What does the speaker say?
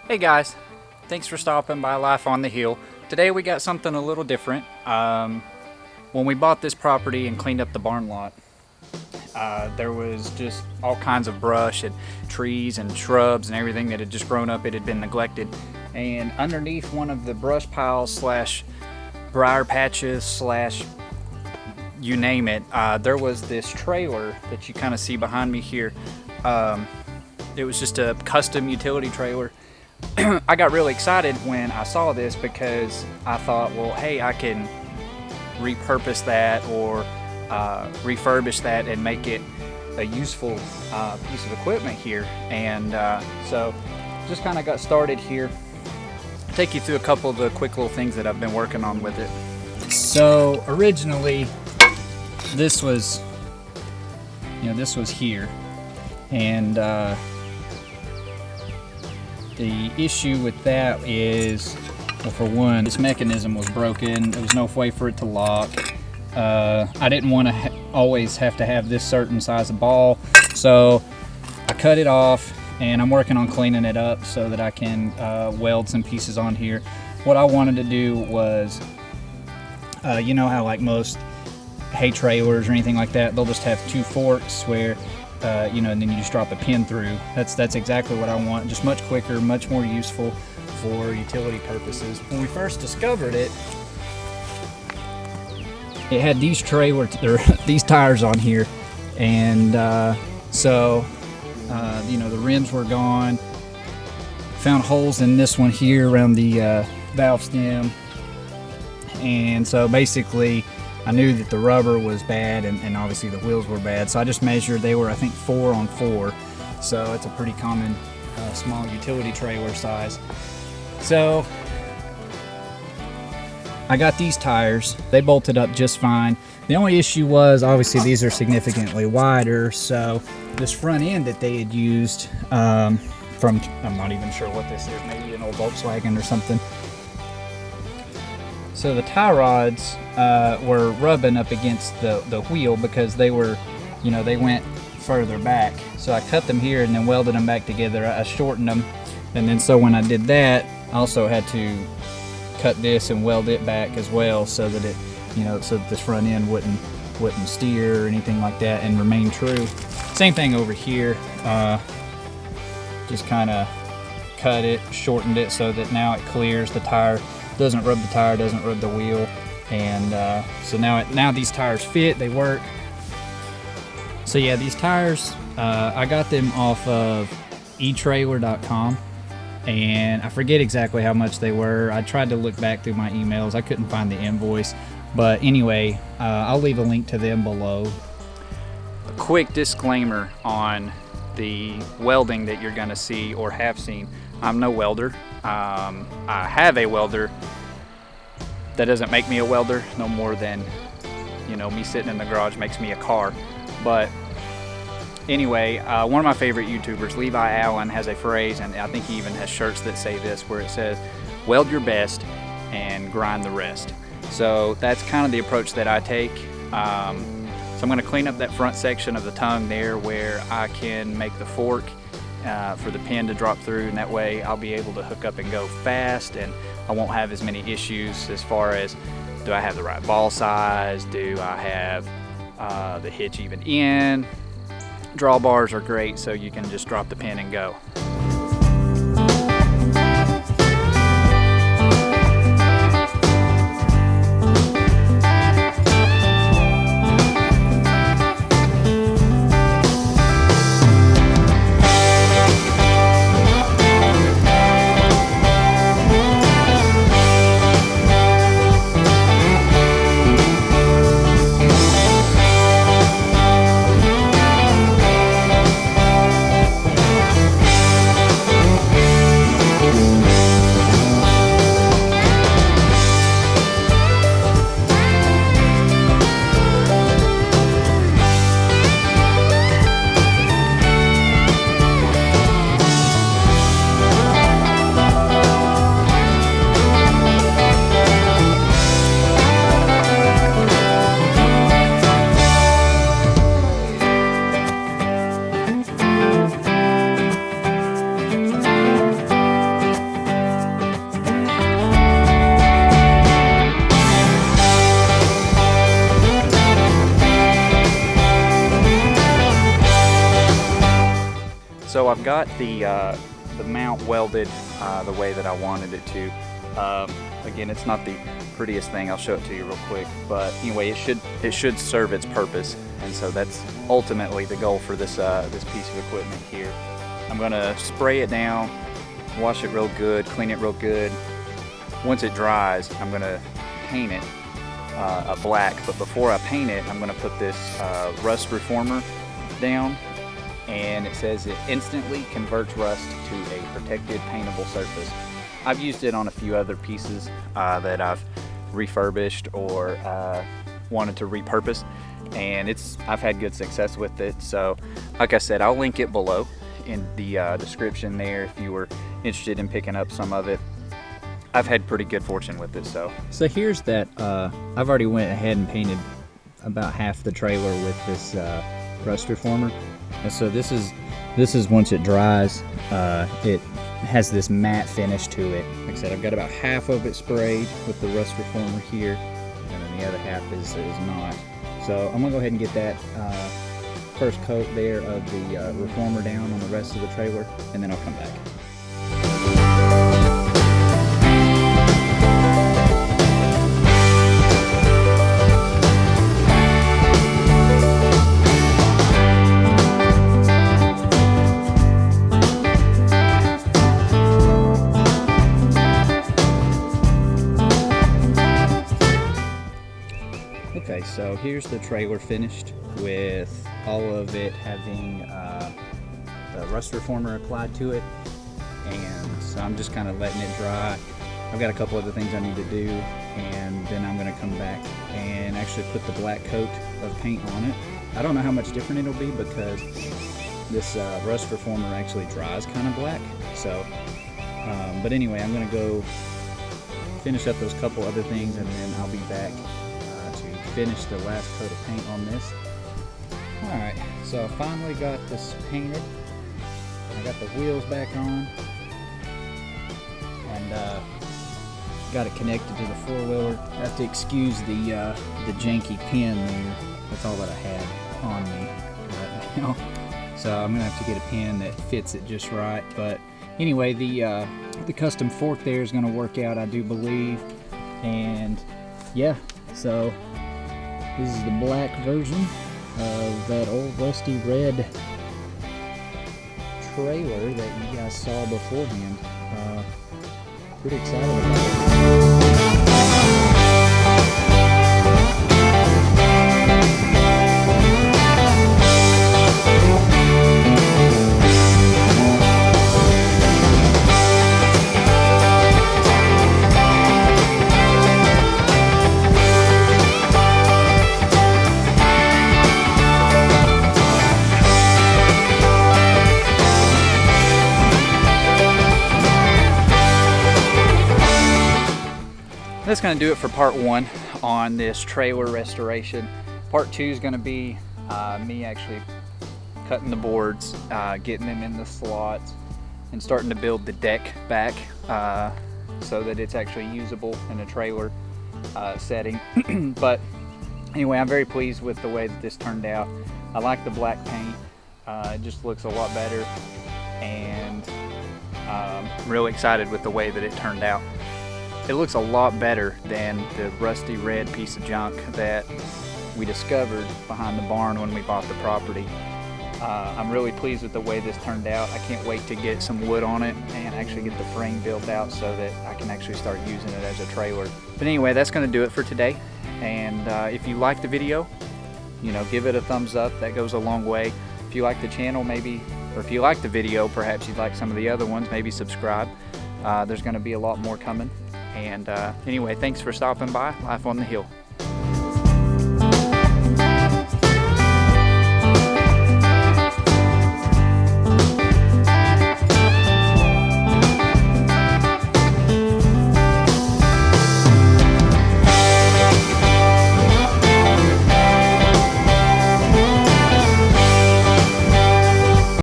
Hey guys, thanks for stopping by Life on the Hill. Today we got something a little different. When we bought this property and cleaned up the barn lot, there was just all kinds of brush and trees and shrubs and everything that had just grown up. It had been neglected. And underneath one of the brush piles slash briar patches slash you name it, there was this trailer that you kind of see behind me here. It was just a custom utility trailer. I got really excited when I saw this because I thought, well, hey, I can repurpose that or refurbish that and make it a useful piece of equipment here. And so just kind of got started here. Take you through a couple of the quick little things that I've been working on with it. So originally this was here, and the issue with that is, well, for one, this mechanism was broken. There was no way for it to lock. I didn't want to always have to have this certain size of ball, so I cut it off, and I'm working on cleaning it up so that I can weld some pieces on here. What I wanted to do was, you know how like most hay trailers or anything like that, they'll just have two forks where and then you just drop a pin through. That's exactly what I want. Just much quicker, much more useful for utility purposes. When we first discovered it, it had these these tires on here, and the rims were gone. Found holes in this one here around the valve stem, and so basically I knew that the rubber was bad and obviously the wheels were bad, so I just measured. They were, I think, 4x4, so it's a pretty common small utility trailer size. So I got these tires. They bolted up just fine. The only issue was, obviously, these are significantly wider, so this front end that they had used from, I'm not even sure what this is, maybe an old Volkswagen or something. So the tie rods were rubbing up against the wheel because they were, they went further back. So I cut them here and then welded them back together. I shortened them, and then so when I did that, I also had to cut this and weld it back as well so that it, so that this front end wouldn't steer or anything like that and remain true. Same thing over here. Just kind of cut it, shortened it so that now it clears the tire. Doesn't rub the tire, doesn't rub the wheel, and so now these tires fit, they work. So yeah, these tires, I got them off of eTrailer.com, and I forget exactly how much they were. I tried to look back through my emails, I couldn't find the invoice, but anyway, I'll leave a link to them below. A quick disclaimer on the welding that you're going to see or have seen. I'm no welder. I have a welder. That doesn't make me a welder, no more than, me sitting in the garage makes me a car. But anyway, one of my favorite YouTubers, Levi Allen, has a phrase, and I think he even has shirts that say this, where it says, weld your best and grind the rest. So that's kind of the approach that I take. So I'm going to clean up that front section of the tongue there where I can make the fork for the pin to drop through, and that way I'll be able to hook up and go fast, and I won't have as many issues as far as, do I have the right ball size, do I have the hitch even in. Drawbars are great, so you can just drop the pin and go. So I've got the mount welded the way that I wanted it to. Again, it's not the prettiest thing. I'll show it to you real quick. But anyway, it should serve its purpose, and so that's ultimately the goal for this this piece of equipment here. I'm gonna spray it down, wash it real good, clean it real good. Once it dries, I'm gonna paint it a black. But before I paint it, I'm gonna put this rust reformer down, and it says it instantly converts rust to a protected paintable surface. I've used it on a few other pieces that I've refurbished or wanted to repurpose, and I've had good success with it. So like I said, I'll link it below in the description there if you were interested in picking up some of it. I've had pretty good fortune with it. So here's that. I've already went ahead and painted about half the trailer with this rust reformer, and so this is once it dries, it has this matte finish to it. Like I said, I've got about half of it sprayed with the rust reformer here, and then the other half is not. So I'm gonna go ahead and get that first coat there of the reformer down on the rest of the trailer, and then I'll come back. Okay, so here's the trailer finished with all of it having the rust reformer applied to it, and so I'm just kind of letting it dry. I've got a couple other things I need to do, and then I'm going to come back and actually put the black coat of paint on it. I don't know how much different it'll be because this rust reformer actually dries kind of black. So, but anyway, I'm going to go finish up those couple other things, and then I'll be back finish the last coat of paint on this. Alright, so I finally got this painted. I got the wheels back on, and got it connected to the four-wheeler. I have to excuse the janky pin there. That's all that I had on me right now. So I'm gonna have to get a pin that fits it just right. But anyway, the custom fork there is gonna work out, I do believe. And yeah, so this is the black version of that old rusty red trailer that you guys saw beforehand. Pretty excited about it. That's going to do it for part one on this trailer restoration. Part two is going to be me actually cutting the boards, getting them in the slots, and starting to build the deck back so that it's actually usable in a trailer setting. But anyway, I'm very pleased with the way that this turned out. I like the black paint. It just looks a lot better, and I'm really excited with the way that it turned out. It looks a lot better than the rusty red piece of junk that we discovered behind the barn when we bought the property. I'm really pleased with the way this turned out. I can't wait to get some wood on it and actually get the frame built out so that I can actually start using it as a trailer. But anyway, that's going to do it for today. And if you like the video, you know, give it a thumbs up. That goes a long way. If you like the channel, maybe, or if you like the video, perhaps you'd like some of the other ones, maybe subscribe. There's going to be a lot more coming. And anyway, thanks for stopping by Life on the Hill.